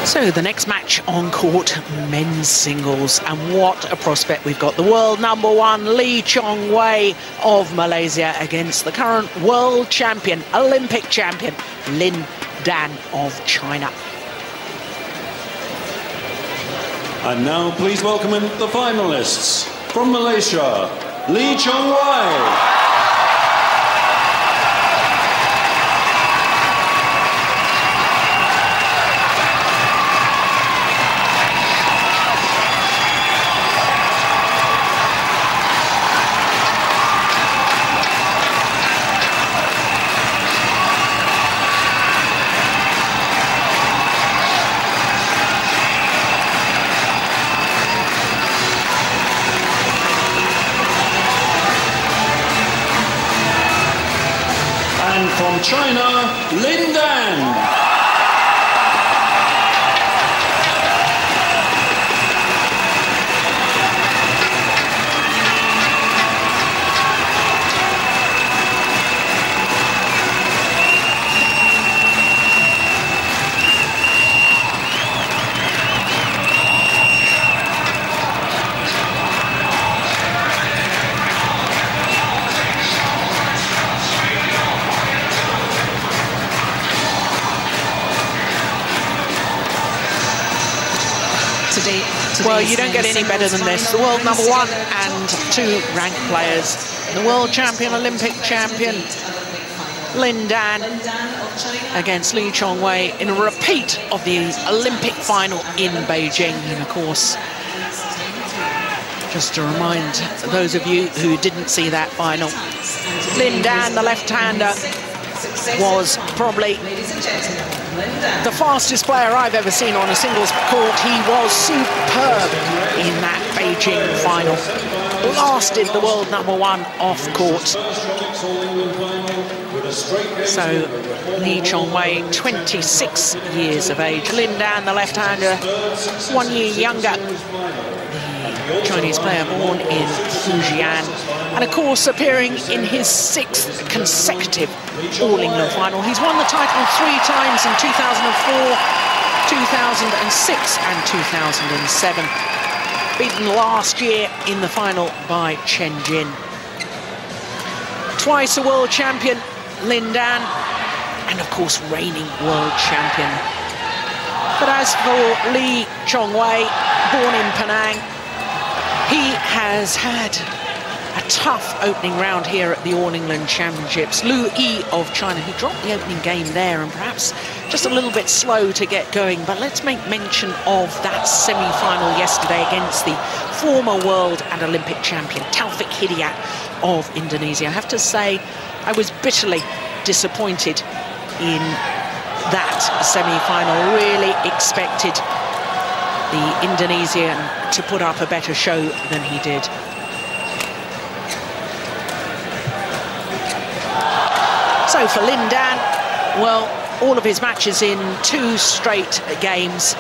So the next match on court, men's singles, and what a prospect we've got. The world number one, Chong Wei of Malaysia, against the current world champion, Olympic champion, Lin Dan of China. And now please welcome in the finalists. From Malaysia, Chong Wei. From China, Lin Dan. Well, you don't get any better than this. The world number one and two ranked players. The world champion, Olympic champion, Lin Dan against Chong Wei in a repeat of the Olympic final in Beijing. And of course, just to remind those of you who didn't see that final, Lin Dan, the left-hander, was probably the fastest player I've ever seen on a singles court. He was superb in that Beijing final. Blasted the world number one off court. So Chong Wei, 26 years of age. Lin Dan, the left-hander, 1 year younger. The Chinese player born in Fujian. And of course, appearing in his 6th consecutive All-England final. He's won the title 3 times in 2004, 2006 and 2007. Beaten last year in the final by Chen. Twice a world champion, Lin Dan, and of course reigning world champion. But as for Chong Wei, born in Penang, he has had a tough opening round here at the All-England Championships. Lu Yi of China, who dropped the opening game there and perhaps just a little bit slow to get going. But let's make mention of that semi-final yesterday against the former world and Olympic champion, Taufik Hidayat of Indonesia. I have to say, I was bitterly disappointed in that semi-final. Really expected the Indonesian to put up a better show than he did. So for Lin Dan, well, all of his matches in 2 straight games.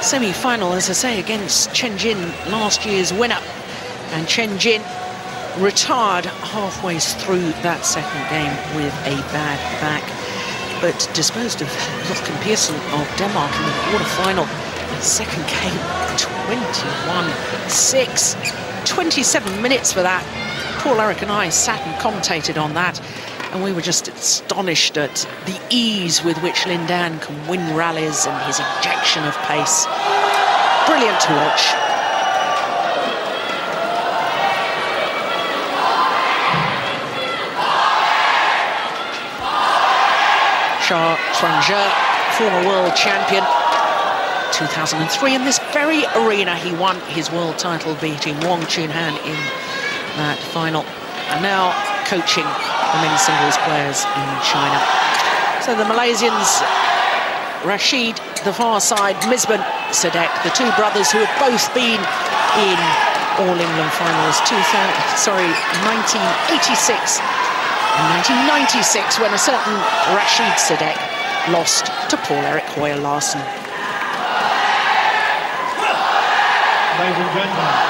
Semi-final, as I say, against Chen, last year's winner. And Chen retired halfway through that second game with a bad back, but disposed of Lothken Pearson of Denmark in the quarter-final. The second game, 21-6. 27 minutes for that. Paul, Eric and I sat and commentated on that, and we were just astonished at the ease with which Lin Dan can win rallies and his injection of pace. Brilliant to watch. Xia Chuanzhe, former world champion, 2003. In this very arena, he won his world title, beating Wang in that final, and now coaching the men's singles players in China. So the Malaysians, Rashid, the far side, Misbah Sadek, the two brothers who have both been in All-England finals, 1986 and 1996, when a certain Rashid Sadek lost to Paul-Erik Hoyer Larsen. Ladies and gentlemen,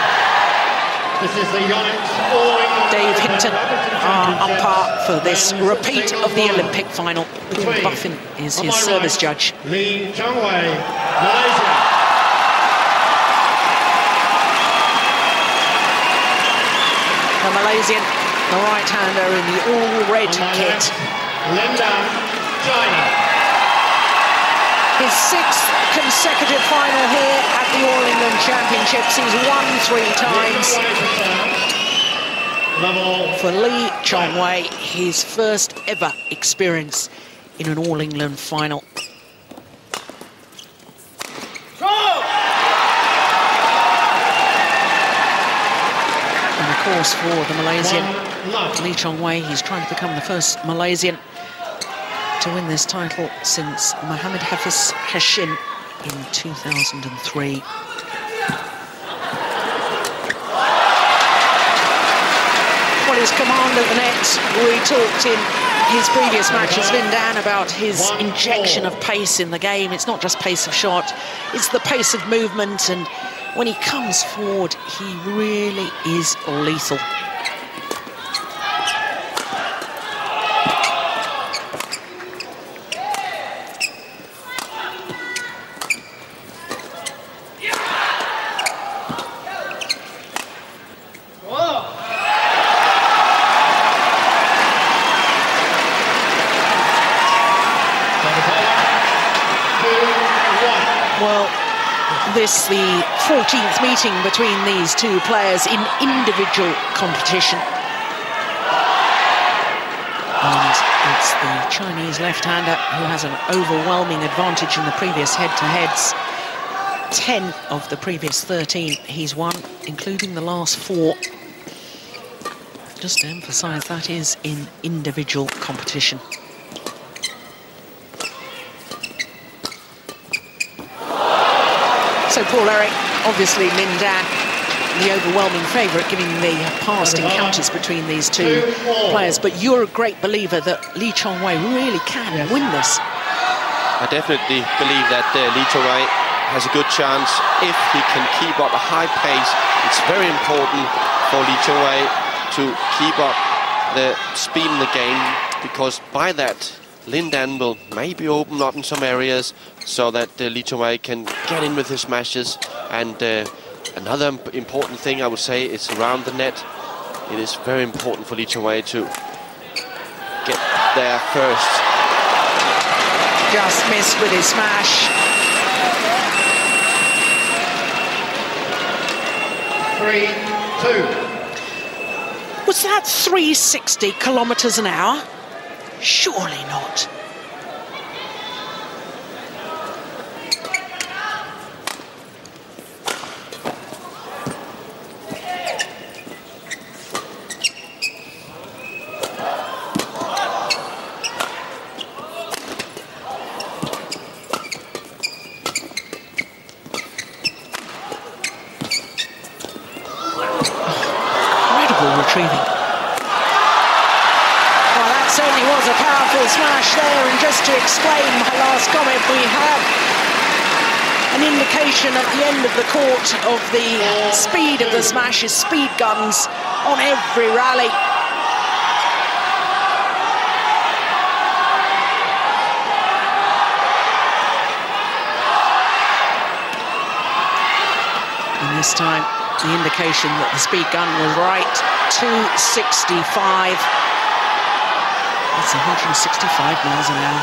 this is the Yonex All-England Dave Hinton, our umpire for this repeat of the Olympic final. Paul Buffin is his service judge. Chong Wei, Malaysia. The Malaysian, the right-hander in the all-red kit. China. His 6th consecutive final here at the All England Championships. He's won 3 times. For Lee Chong Wei, his first ever experience in an All England final. And of course, for the Malaysian, Lee Chong Wei, he's trying to become the first Malaysian to win this title since Mohammad Hafiz Hashim in 2003. Well, his command of the net, we talked in his previous matches, Lindan, about his injection of pace in the game. It's not just pace of shot, it's the pace of movement, and when he comes forward, he really is lethal. This the 14th meeting between these two players in individual competition. And it's the Chinese left-hander who has an overwhelming advantage in the previous head-to-heads. 10 of the previous 13 he's won, including the last 4. Just to emphasize, that is in individual competition. So Paul Eric, obviously Lindan, the overwhelming favourite, given the past encounters between these two players. But you're a great believer that Lee Chong Wei really can win this. I definitely believe that Lee Chong Wei has a good chance if he can keep up a high pace. It's very important for Lee Chong Wei to keep up the speed in the game, because by that Lindan will maybe open up in some areas so that Lee Chong Wei can get in with his smashes. And another important thing I would say is around the net. It is very important for Lee Chong Wei to get there first. Just missed with his smash. 3-2. Was that 360 kilometers an hour? Surely not. Incredible retrieving. Certainly was a powerful smash there, and just to explain my last comment, we have an indication at the end of the court of the speed of the smashes, speed guns on every rally. And this time the indication that the speed gun was right, 265. That's 165 miles an hour.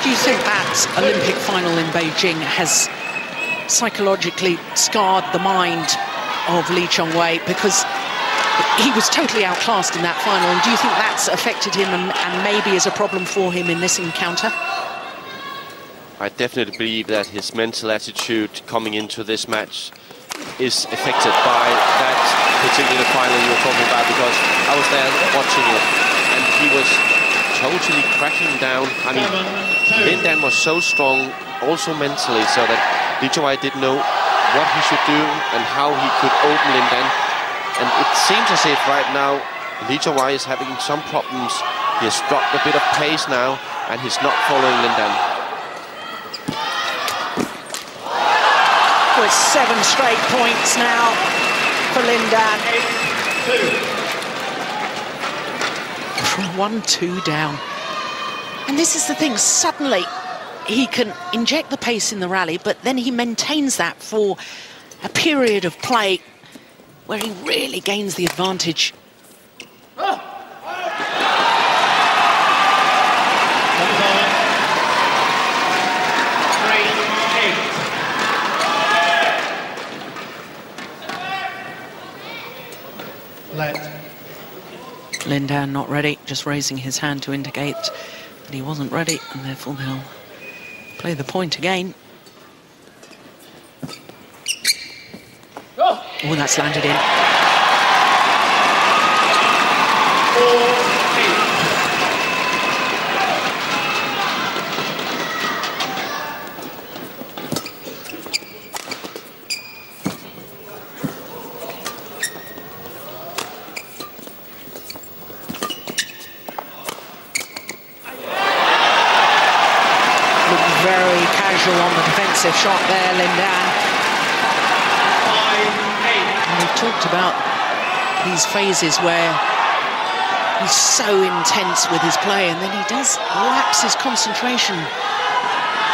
Do you think that Olympic final in Beijing has psychologically scarred the mind of Lee Chong Wei, because he was totally outclassed in that final, and do you think that's affected him and maybe is a problem for him in this encounter? I definitely believe that his mental attitude coming into this match is affected by that particular final you were talking about, because I was there watching it and he was totally cracking down. I mean, Lin Dan was so strong also mentally, so that Lee Chong-wei didn't know what he should do and how he could open Lin Dan. And it seems as if right now Lee Chong-wei is having some problems. He has dropped a bit of pace now and he's not following Lin Dan. With 7 straight points now for Lin Dan. 1-2 down. And this is the thing, suddenly he can inject the pace in the rally, but then he maintains that for a period of play where he really gains the advantage. Lin Dan not ready, just raising his hand to indicate that he wasn't ready, and therefore they'll play the point again. Oh, that's landed in. On the defensive shot there, Lin Dan. And we've talked about these phases where he's so intense with his play, and then he does lapse his concentration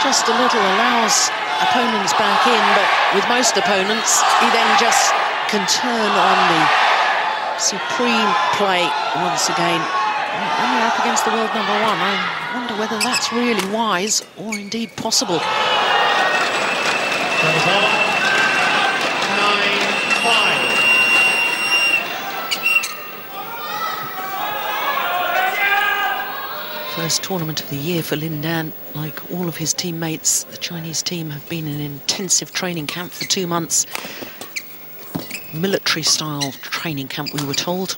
just a little, allows opponents back in, but with most opponents, he then just can turn on the supreme play once again. When you're up against the world #1, I wonder whether that's really wise or indeed possible. 9-5. First tournament of the year for Lin Dan. Like all of his teammates, the Chinese team have been in an intensive training camp for 2 months. Military-style training camp, we were told.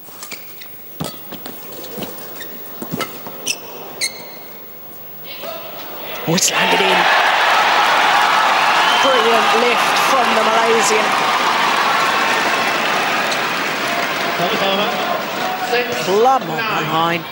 Oh, it's landed in. Brilliant lift from the Malaysian. Plumb on the line.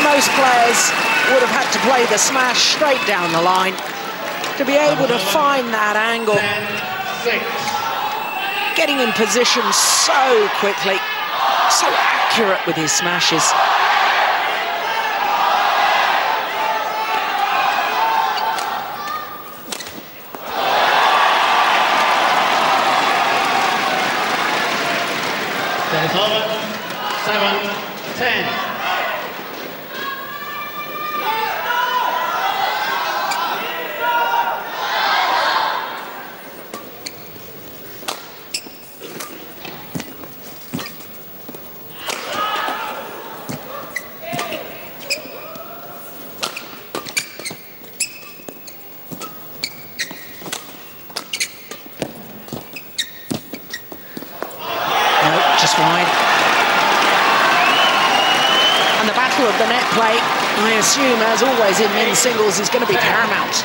Most players would have had to play the smash straight down the line. To be able to find that angle, getting in position so quickly, so accurate with his smashes. That is over. 7-10. Wide. And the battle of the net play, I assume, as always in men's singles, is going to be paramount.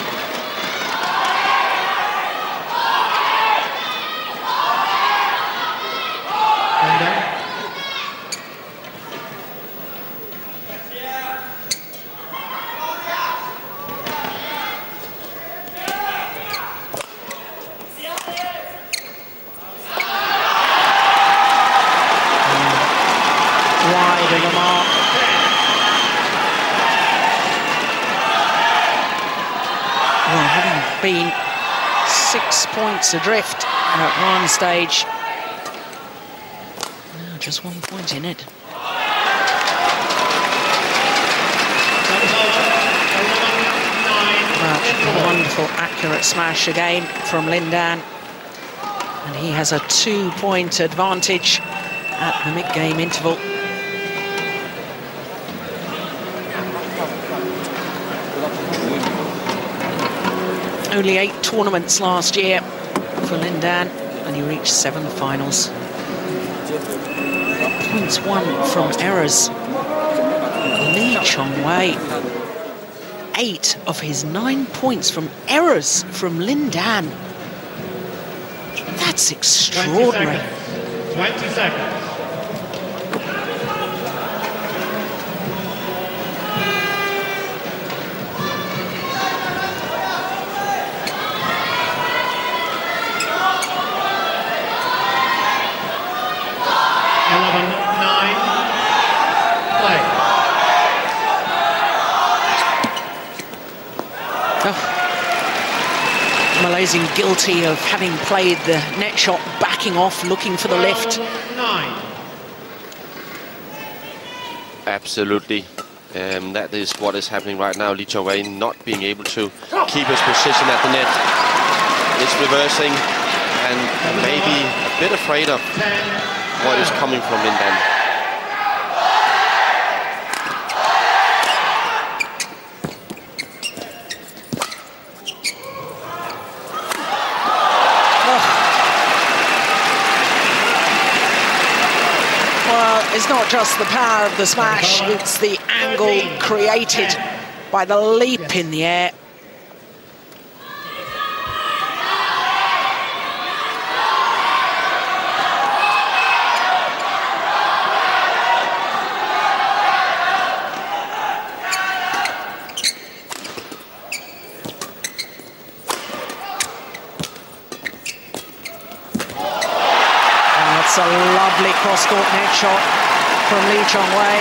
Been 6 points adrift at one stage. Now just 1 point in it. Beautiful, accurate smash again from Lindan. And he has a 2-point advantage at the mid-game interval. Only 8 tournaments last year for Lindan, and he reached 7 finals. Points won from errors. Chong Wei, 8 of his 9 points from errors from Lindan. That's extraordinary. 20 seconds. Malaysian guilty of having played the net shot, backing off, looking for the lift. 9. Absolutely. That is what is happening right now. Chong Wei not being able to keep his position at the net. It's reversing and maybe a bit afraid of what is coming from Lindan. It's not just the power of the smash, it's the angle created by the leap in the air. That's a lovely cross-court net shot from Chong Wei.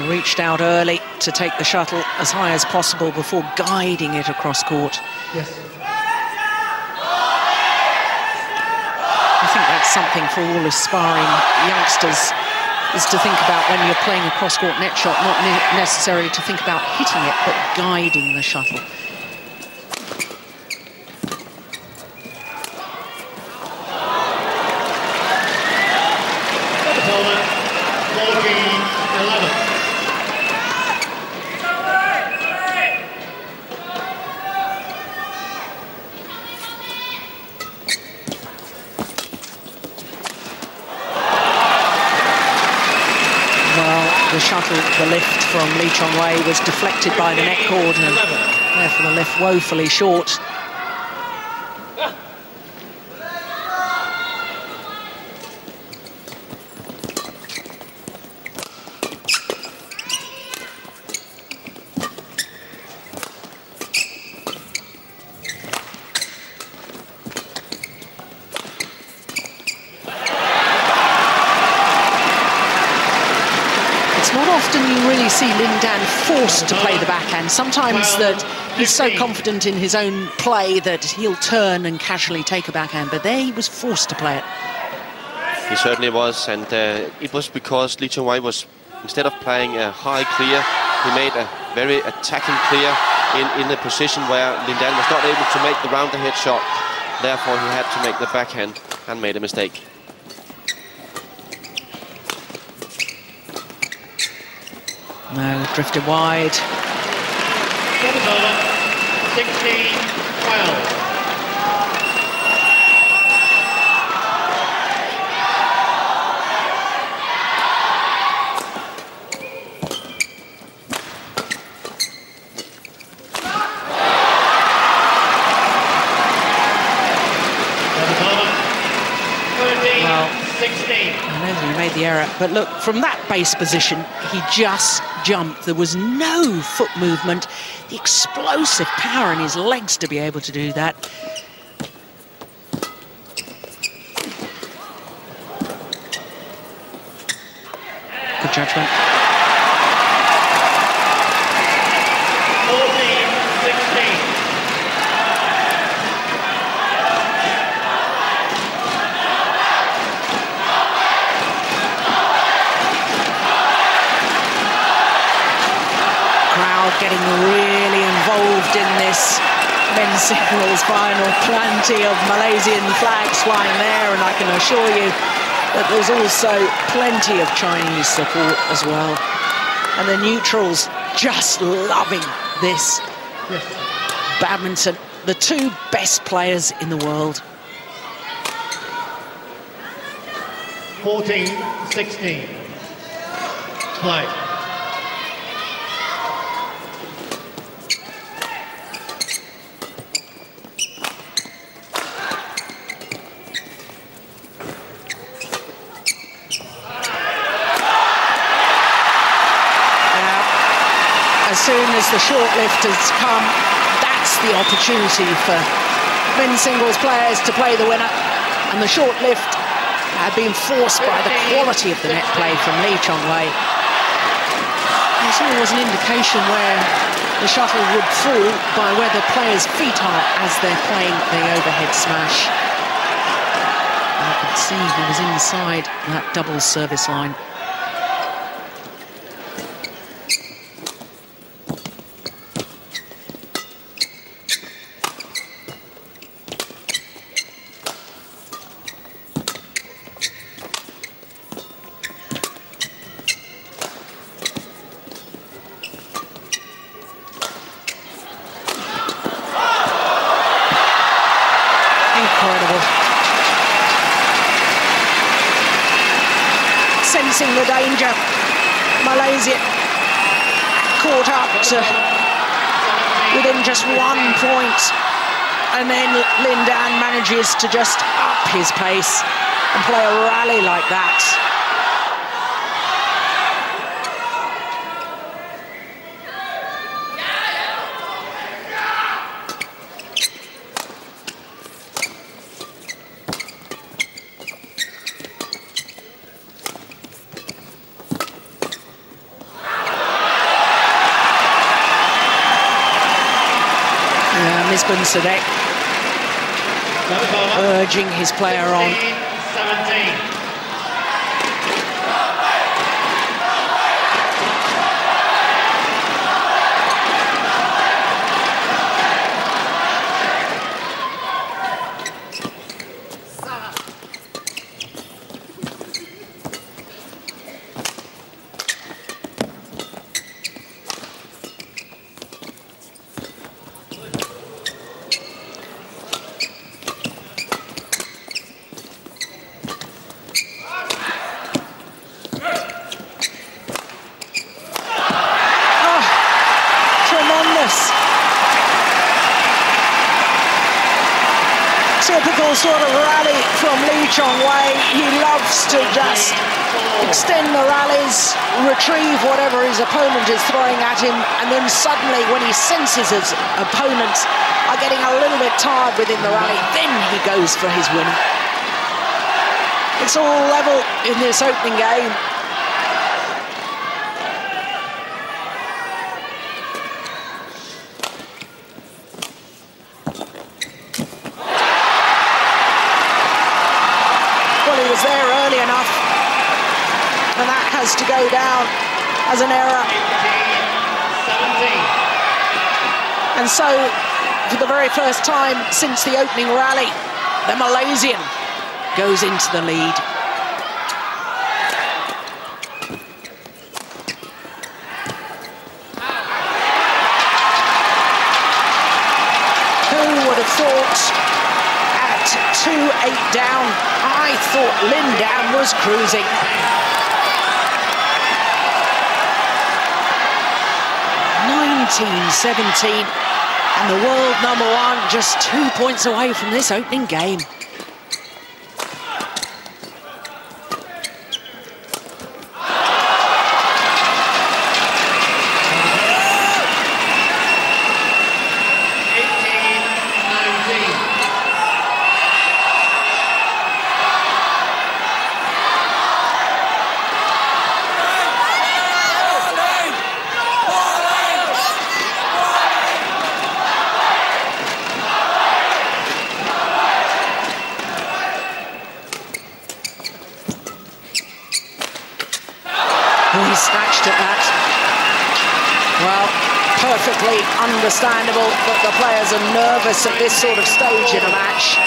11-13. Reached out early to take the shuttle as high as possible before guiding it across court. Yes. I think that's something for all aspiring youngsters, is to think about when you're playing a cross-court net shot, not necessarily to think about hitting it, but guiding the shuttle. The lift from Chong Wei was deflected by the net cord, and therefore the lift woefully short. See Lindan forced to play the backhand. Sometimes that he's so confident in his own play that he'll turn and casually take a backhand, but there he was forced to play it. He certainly was, and it was because Chong Wei was, instead of playing a high clear, he made a very attacking clear in a position where Lindan was not able to make the round ahead shot. Therefore he had to make the backhand and made a mistake. No, drifted wide. 16-12. He made the error, but look, from that base position, he just jumped. There was no foot movement. The explosive power in his legs to be able to do that. Good judgment. 14-16. getting really involved in this men's singles final. Plenty of Malaysian flags flying there, and I can assure you that there's also plenty of Chinese support as well. And the neutrals just loving this badminton. The two best players in the world. 14-16. Play. As soon as the short lift has come, that's the opportunity for men's singles players to play the winner. And the short lift had been forced by the quality of the net play from Chong Wei. There always an indication where the shuttle would fall by where the players' feet are as they're playing the overhead smash. And you could see he was inside that double service line. Sensing the danger, Malaysia caught up to within just 1 point, and then Lindan manages to just up his pace and play a rally like that. Sadek urging his player on. 17. Typical sort of rally from Chong Wei. He loves to just extend the rallies, retrieve whatever his opponent is throwing at him, and then suddenly when he senses his opponents are getting a little bit tired within the rally, then he goes for his winner. It's all level in this opening game. To go down as an error. 17. And so, for the very first time since the opening rally, the Malaysian goes into the lead. Who would have thought at 2-8 down, I thought Lindan was cruising. 19-17, and the world #1 just 2 points away from this opening game. He snatched at that. Well, perfectly understandable that the players are nervous at this sort of stage in a match.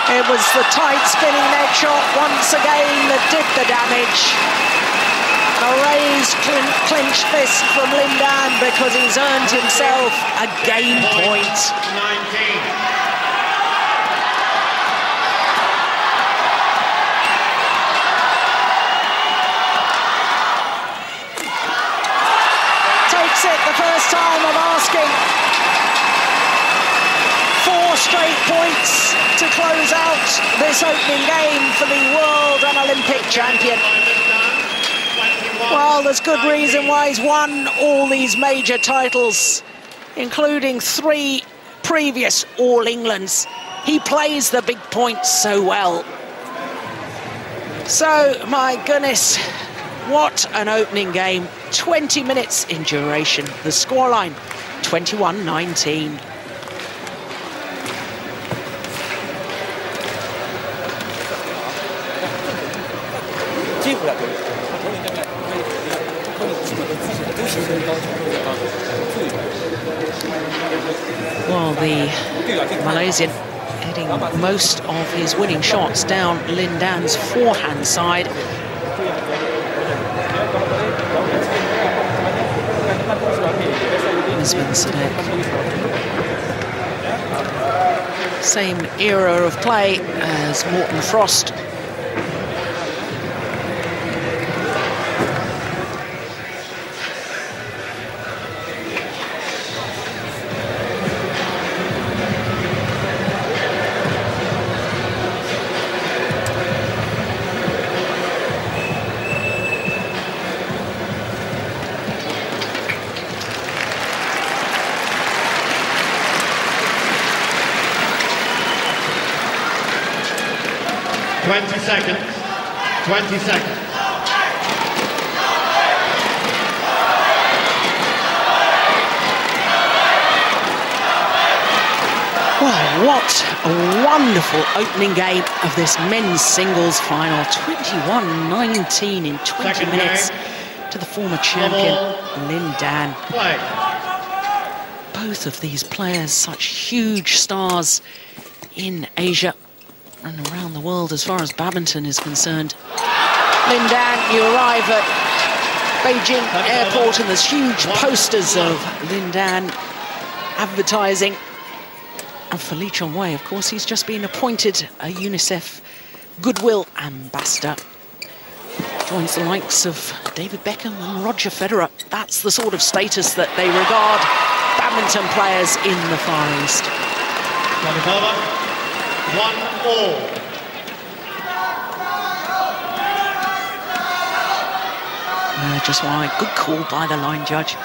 It was the tight spinning neck shot once again that did the damage. A raised clenched fist from Lindan because he's earned himself a game point. 19. Takes it the first time of asking. 4 straight points to close out this opening game for the world and Olympic champion. Well, there's good reason why he's won all these major titles, including 3 previous All Englands. He plays the big points so well. So, my goodness, what an opening game. 20 minutes in duration. The scoreline, 21-19. Well, the Malaysian hitting most of his winning shots down Lindan's forehand side. Same era of play as Morten Frost. Seconds. 20 seconds. Well, what a wonderful opening game of this men's singles final. 21-19 in 20 minutes to the former champion, Lindan. Play. Both of these players, such huge stars in Asia and around the world as far as badminton is concerned. Lindan, you arrive at Beijing Airport and there's huge posters of Lindan advertising. And for Lee Chong Wei, of course, he's just been appointed a UNICEF Goodwill Ambassador. Joins the likes of David Beckham and Roger Federer. That's the sort of status that they regard badminton players in the Far East. 1-all. Just why, good call by the line judge.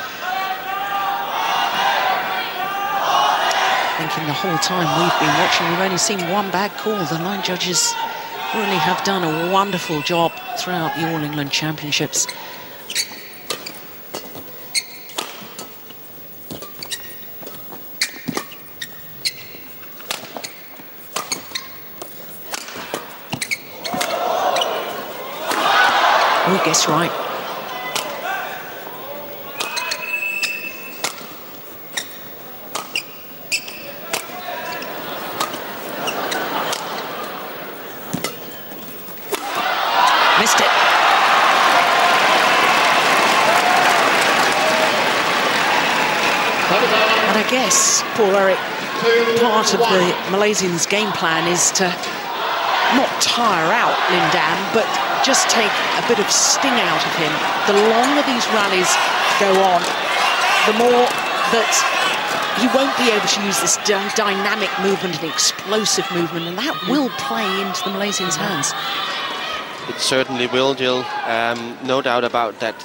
Thinking the whole time we've been watching, we've only seen one bad call. The line judges really have done a wonderful job throughout the All England Championships. Oh, guess right. Missed it. And I guess, Paul Eric, part of the Malaysians' game plan is to not tire out Lindan, but just take a bit of sting out of him. The longer these rallies go on, the more that he won't be able to use this dynamic movement and explosive movement, and that will play into the Malaysians' hands. It certainly will, Jill. No doubt about that.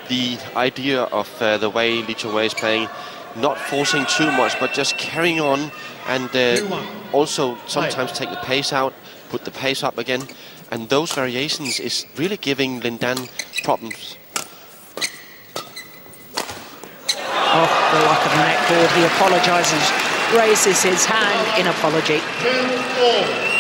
the idea of the way Lee Chong Wei is playing, not forcing too much, but just carrying on, and also sometimes take the pace out, put the pace up again, and those variations is really giving Lindan problems. Oh, the luck of the netboard. He apologises, raises his hand in apology. 2-4.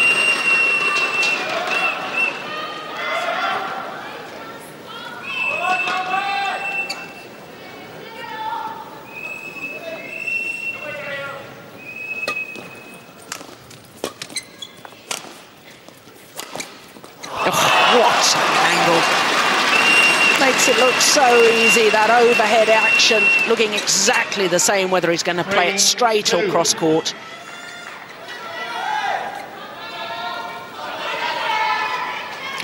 What angle. Makes it look so easy, that overhead action, looking exactly the same whether he's going to play it straight or cross court.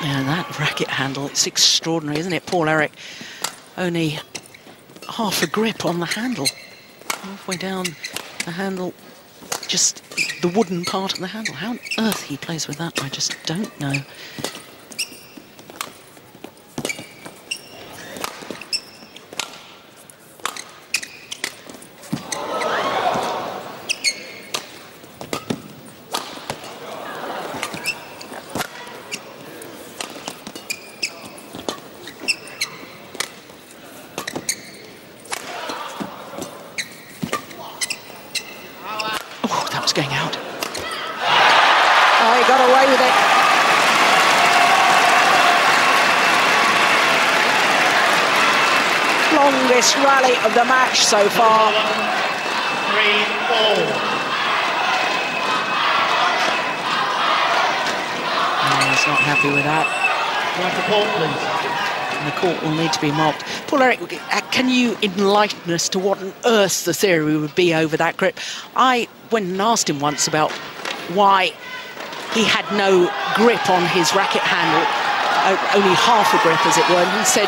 Yeah, that racket handle, it's extraordinary, isn't it? Paul Eric, only half a grip on the handle. Halfway down the handle, just the wooden part of the handle. How on earth he plays with that, I just don't know. Going out. Oh, he got away with it. Longest rally of the match so far. 3-4. He's not happy with that. Like the court, please. And the court will need to be marked. Paul Eric, can you enlighten us to what on earth the theory would be over that grip? I went and asked him once about why he had no grip on his racket handle, only half a grip as it were, and he said,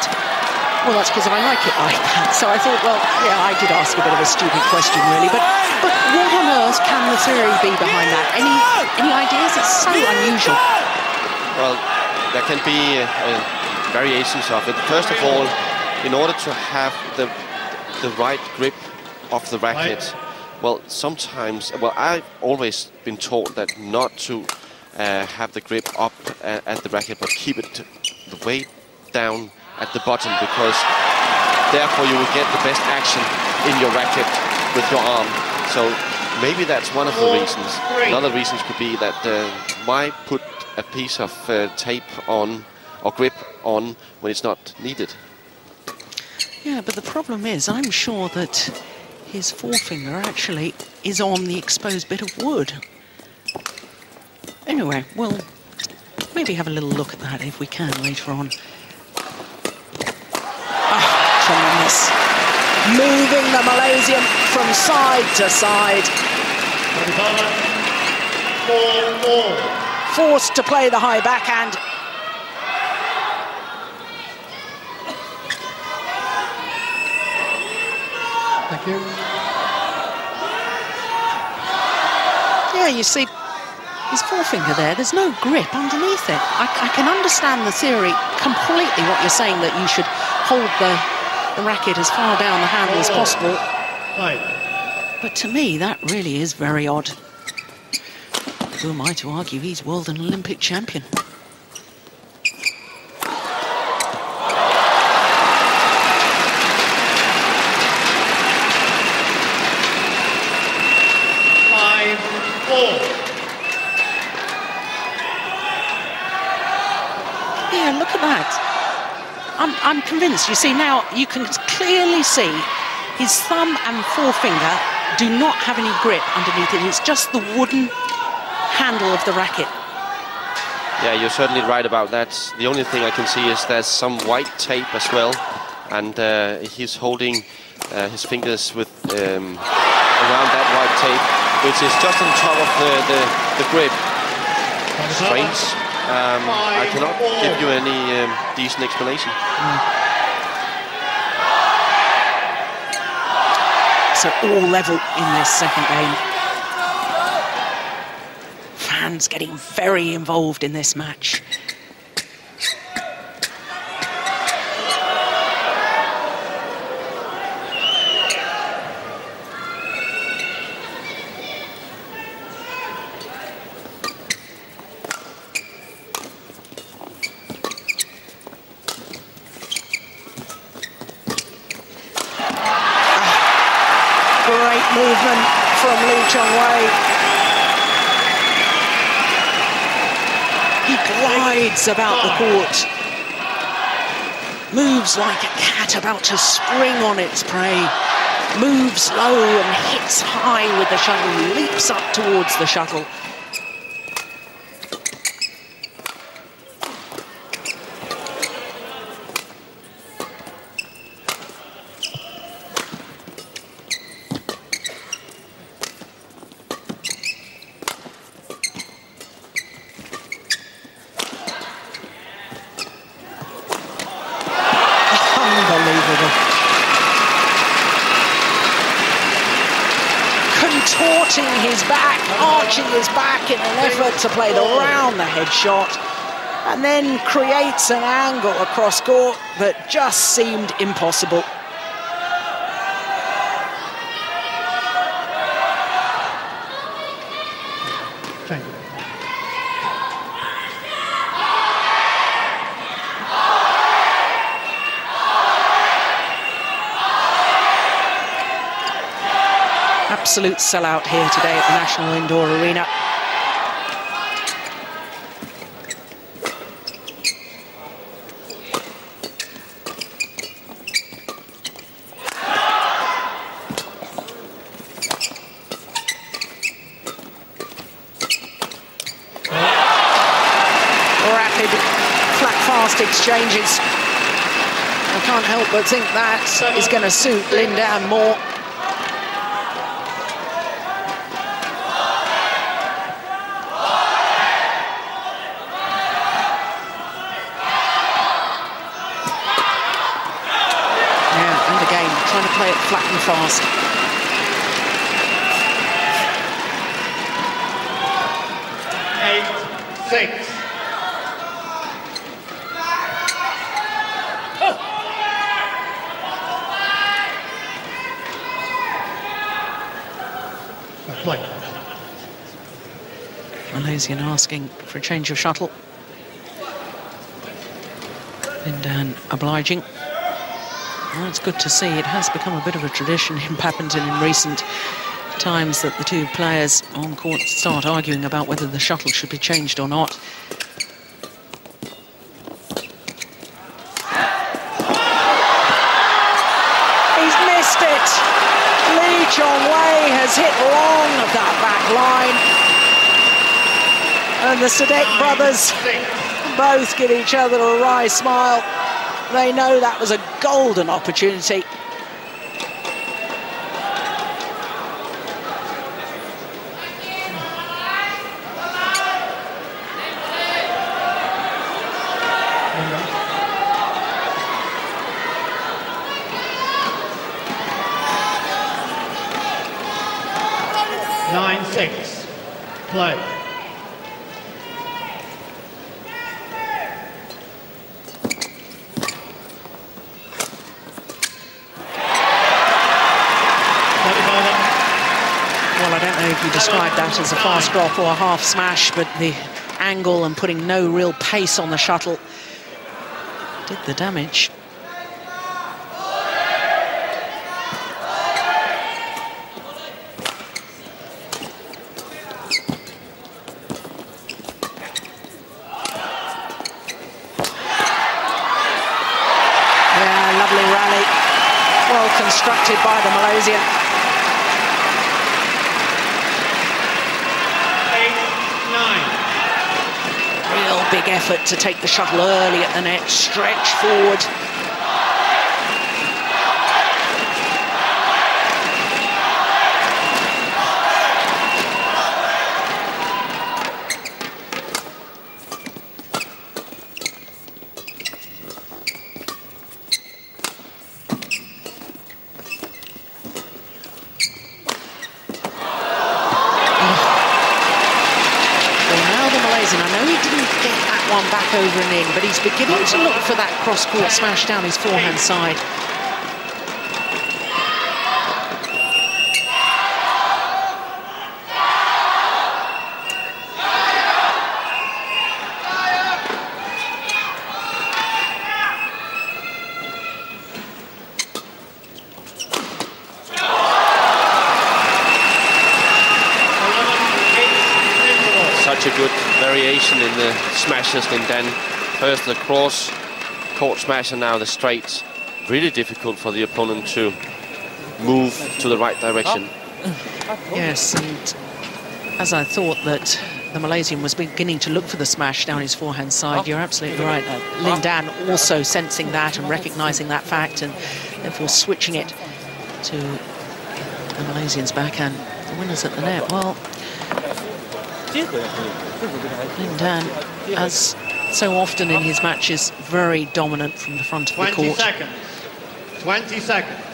well, that's because I like it like that. So I thought, well, yeah, I did ask a bit of a stupid question really, but what on earth can the theory be behind that? Any ideas? It's so unusual. Well, there can be variations of it. First of all, in order to have the right grip of the racket, well, sometimes, well, I've always been taught that not to have the grip up at the racket, but keep it the weight down at the bottom, because therefore you will get the best action in your racket with your arm. So maybe that's one of the reasons. Another reasons could be that why put a piece of tape on or grip on when it's not needed? Yeah, but the problem is, I'm sure that his forefinger actually is on the exposed bit of wood. Anyway, we'll maybe have a little look at that if we can later on. Ah, tremendous. Moving the Malaysian from side to side. 4-4. Forced to play the high backhand. Thank you. Yeah, you see his forefinger there, there's no grip underneath it. I can understand the theory completely, what you're saying, that you should hold the racket as far down the handle as possible. Right. But to me, that really is very odd. Who am I to argue? He's world and Olympic champion. Yeah, look at that. I'm convinced. You see, now you can clearly see his thumb and forefinger do not have any grip underneath it. It's just the wooden handle of the racket. Yeah, you're certainly right about that. The only thing I can see is there's some white tape as well, and he's holding his fingers with around that white tape, which is just on top of the grip. Strange. I cannot give you any decent explanation. So all level in this second game. Fans getting very involved in this match. from Chong Wei. He glides about the court, moves like a cat about to spring on its prey, moves low and hits high with the shuttle, leaps up towards the shuttle. Contorting his back, arching his back in an effort to play the round-the-head shot, and then creates an angle across court that just seemed impossible. Thank you. Absolute sellout here today at the National Indoor Arena. Rapid, flat, fast exchanges. I can't help but think that is going to suit Lindan more. Trying to play it flat and fast. Eight, 6. Play. Malaysian asking for a change of shuttle. Lindan obliging. Well, it's good to see. It has become a bit of a tradition in badminton in recent times that the two players on court start arguing about whether the shuttle should be changed or not. He's missed it. Chong Wei has hit long of that back line. And the Sadek brothers both give each other a wry smile. They know that was a golden opportunity. Nine, 6. Play. Well, I don't know if you describe that as a fast drop or a half smash, but the angle and putting no real pace on the shuttle did the damage. Yeah, lovely rally. Well constructed by the Malaysian. Real big effort to take the shuttle early at the net, stretch forward. Back over and in, but he's beginning to look for that cross-court smash down his forehand side. such a good variation in the smashes, Lindan. First the cross court smash and now the straight. Really difficult for the opponent to move to the right direction. Yes, and as I thought that the Malaysian was beginning to look for the smash down his forehand side, you're absolutely right. Lindan also sensing that and recognising that fact and therefore switching it to the Malaysian's backhand. The winners at the net. Well, Lindan, as so often in his matches, very dominant from the front of the court. 20 seconds. 20 seconds.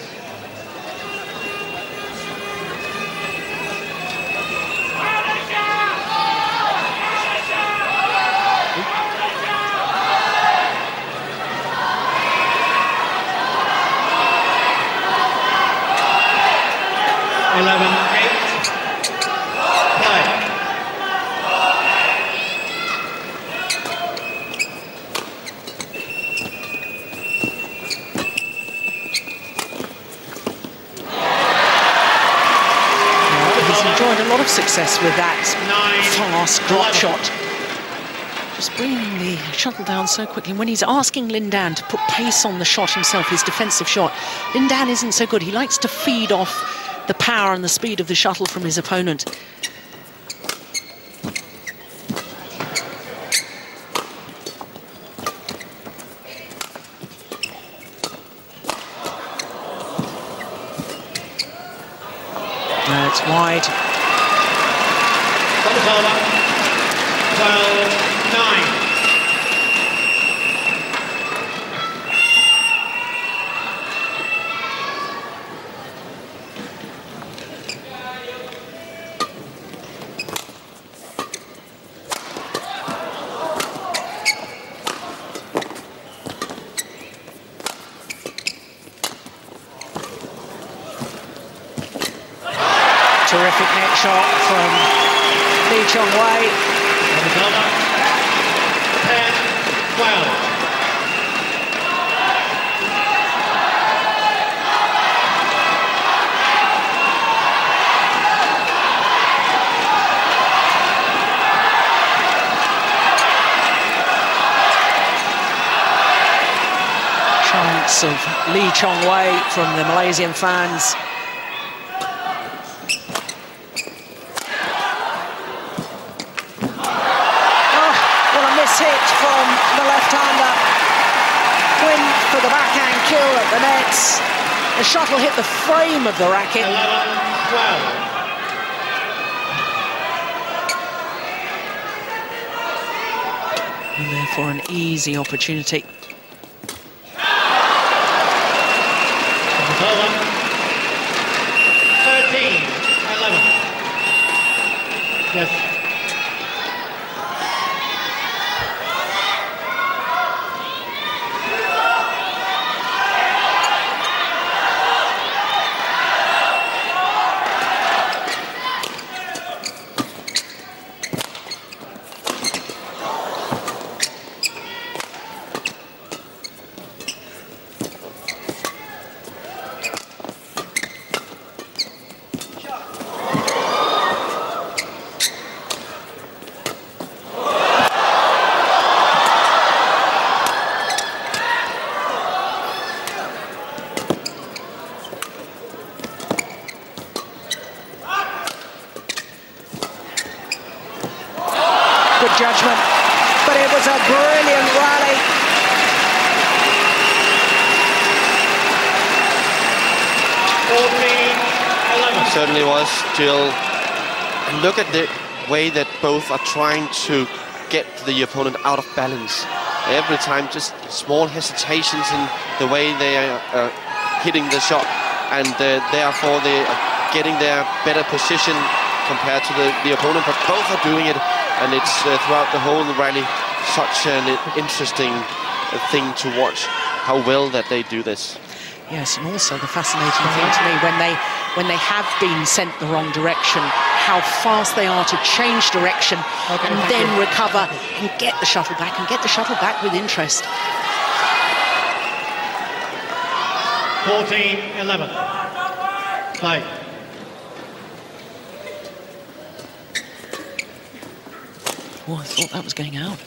Success with that fast drop shot. Just bringing the shuttle down so quickly. When he's asking Lindan to put pace on the shot himself, his defensive shot, Lindan isn't so good. He likes to feed off the power and the speed of the shuttle from his opponent. It's wide. 12-9. Terrific net shot from Chong Wei. 10-12. Chants of Lee Chong Wei from the Malaysian fans. Hit from the left-hander. Win for the backhand kill at the nets. The shuttle hit the frame of the racket. 11-12. And therefore an easy opportunity. 13-11. Yes. Judgment, but it was a brilliant rally. It certainly was, Jill. And look at the way that both are trying to get the opponent out of balance. Every time, just small hesitations in the way they are hitting the shot, and therefore they are getting their better position compared to the opponent, but both are doing it. And it's throughout the whole rally such an interesting thing to watch, how well that they do this. Yes, and also the fascinating thing to me, when they have been sent the wrong direction, how fast they are to change direction and then recover and get the shuttle back with interest. 14-11. Play. Oh, I thought that was going out.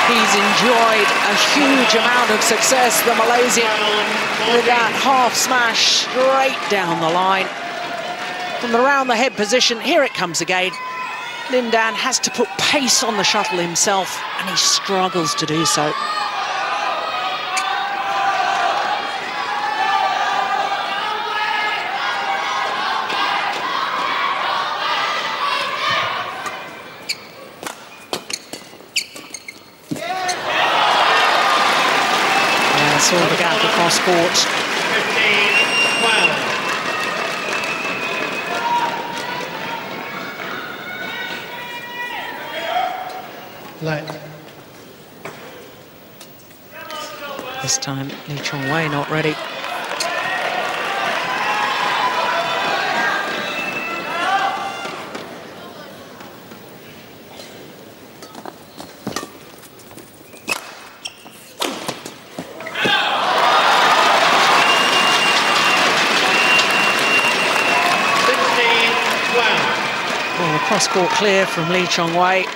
He's enjoyed a huge amount of success, the Malaysian, with that half smash straight down the line. From the round the head position, here it comes again. Lin Dan has to put pace on the shuttle himself, and he struggles to do so. Yeah, saw the gap across court. 15-12. Let. This time, Lee Chong Wei not ready. Well, cross-court clear from Lee Chong Wei.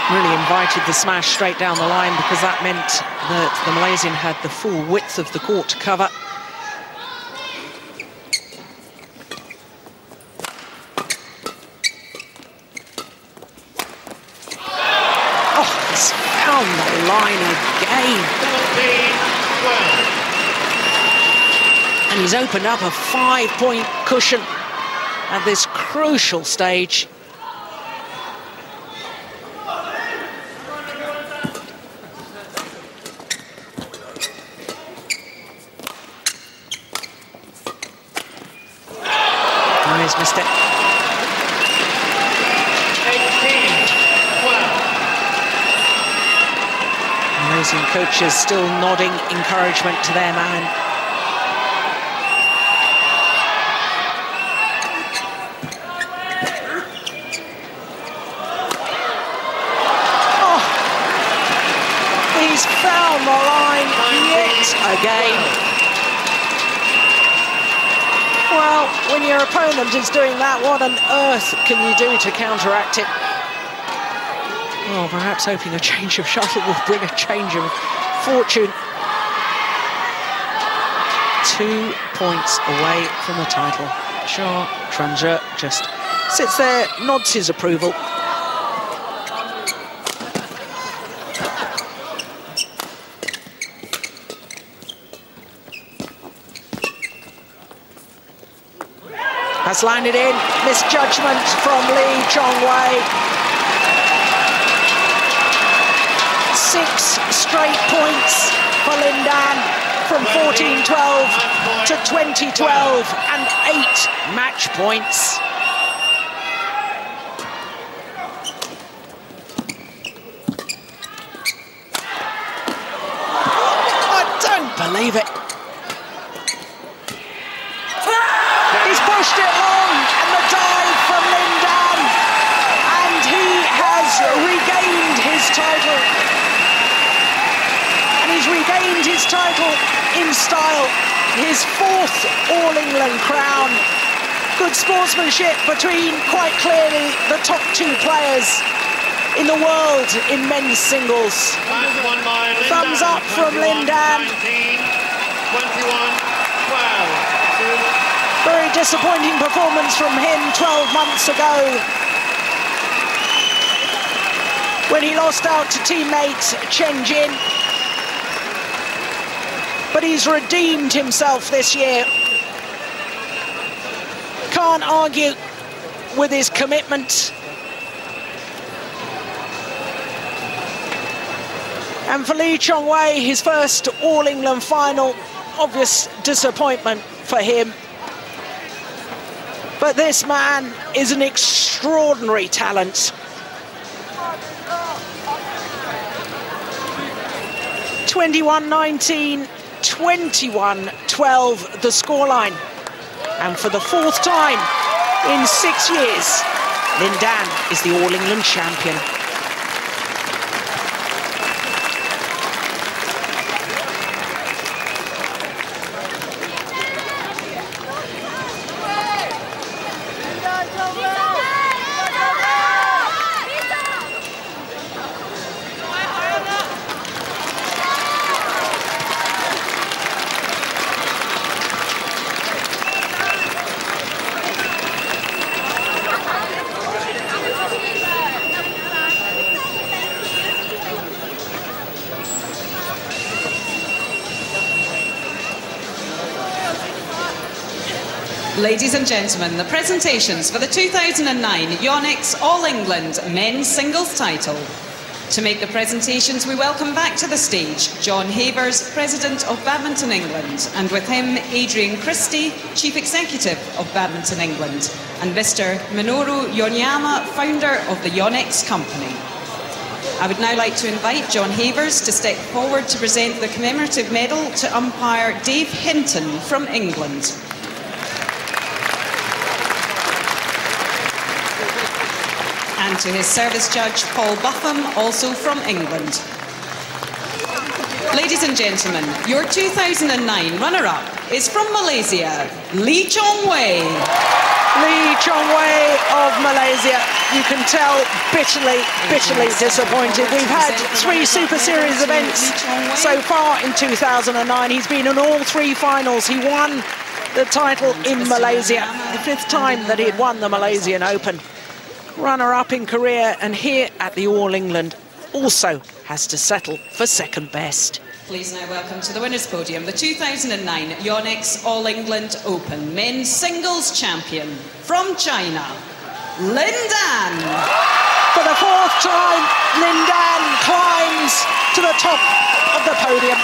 Really invited the smash straight down the line because that meant that the Malaysian had the full width of the court to cover. Oh, he's found the line again. 14-12. And he's opened up a 5-point cushion at this crucial stage. He's missed it. 18-12. Malaysian coaches still nodding encouragement to their man. Oh, he's found the line yet again. Well, when your opponent is doing that, what on earth can you do to counteract it? Well, perhaps hoping a change of shuttle will bring a change of fortune. 2 points away from the title. Xia Chuanzhe just sits there, nods his approval. Has landed in, misjudgment from Lee Chong Wei. 6 straight points for Lin Dan from 14-12 to 20-12 and 8 match points. I don't believe it. He's pushed it long, and the dive from Lin Dan, and he has regained his title. And he's regained his title in style, his 4th All-England crown. Good sportsmanship between, quite clearly, the top 2 players in the world in men's singles. Thumbs up from Lin Dan. 21-12. Very disappointing performance from him 12 months ago when he lost out to teammate Chen. But he's redeemed himself this year. Can't argue with his commitment. And for Lee Chong Wei, his first All-England final, obvious disappointment for him. But this man is an extraordinary talent. 21-19, 21-12 the scoreline. And for the 4th time in 6 years, Lin Dan is the All-England champion. Ladies and gentlemen, the presentations for the 2009 Yonex All England Men's Singles title. To make the presentations, we welcome back to the stage John Havers, President of Badminton England, and with him Adrian Christie, Chief Executive of Badminton England, and Mr. Minoru Yonyama, founder of the Yonex Company. I would now like to invite John Havers to step forward to present the commemorative medal to umpire Dave Hinton from England. And to his service judge, Paul Buffum, also from England. Ladies and gentlemen, your 2009 runner-up is from Malaysia, Chong Wei. Chong Wei of Malaysia, you can tell, bitterly disappointed. We've had 3 Super Series events so far in 2009. He's been in all 3 finals. He won the title in Malaysia, the 5th time that he had won the Malaysian Open. Runner-up in Korea, and here at the All England also has to settle for 2nd best. Please now welcome to the winners' podium the 2009 Yonex All England Open Men's Singles Champion from China, Lin Dan. For the 4th time, Lin Dan climbs to the top of the podium.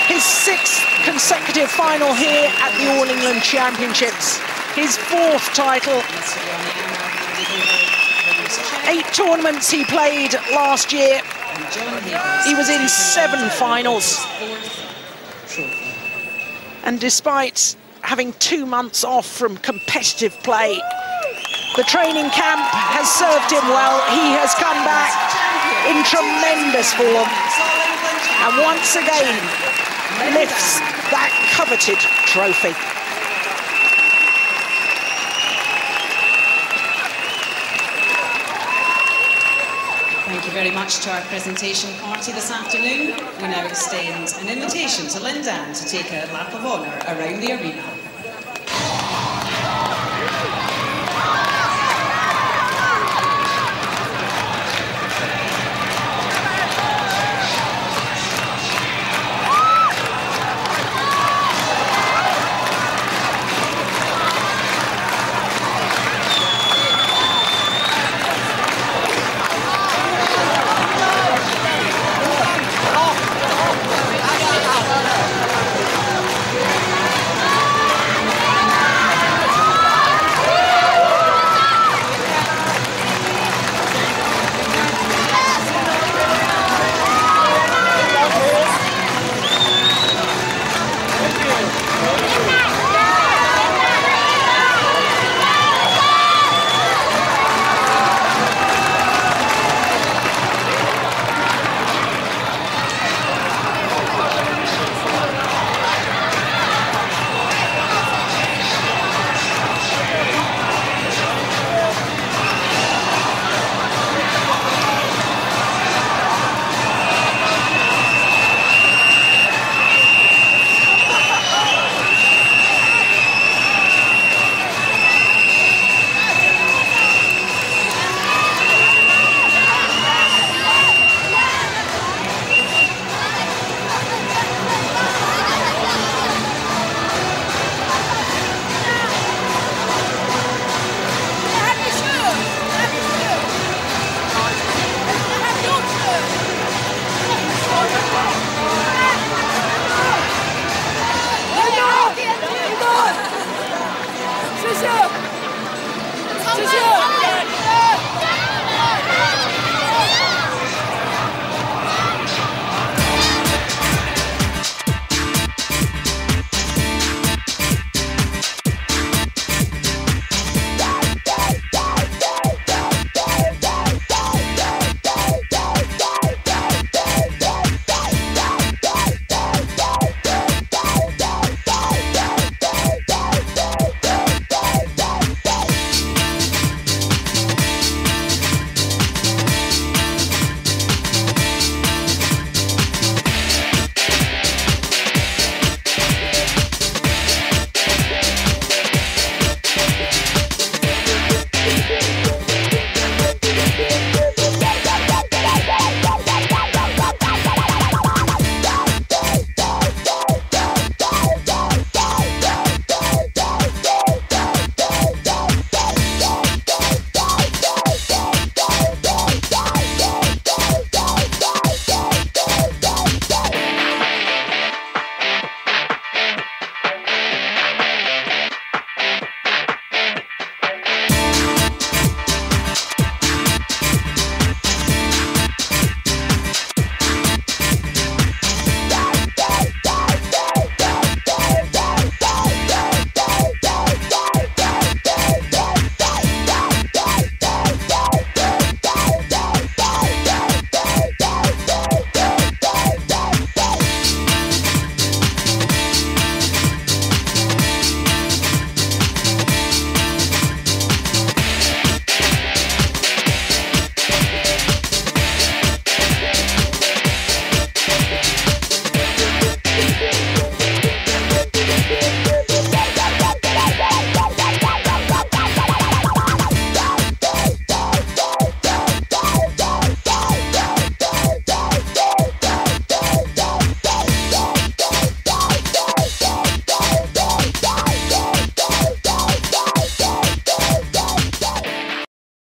His 6th consecutive final here at the All England Championships. His 4th title. 8 tournaments he played last year. He was in 7 finals. And despite having 2 months off from competitive play, the training camp has served him well. He has come back in tremendous form. And once again, lifts that coveted trophy. Thank you very much to our presentation party this afternoon. We now extend an invitation to Lin Dan to take a lap of honour around the arena.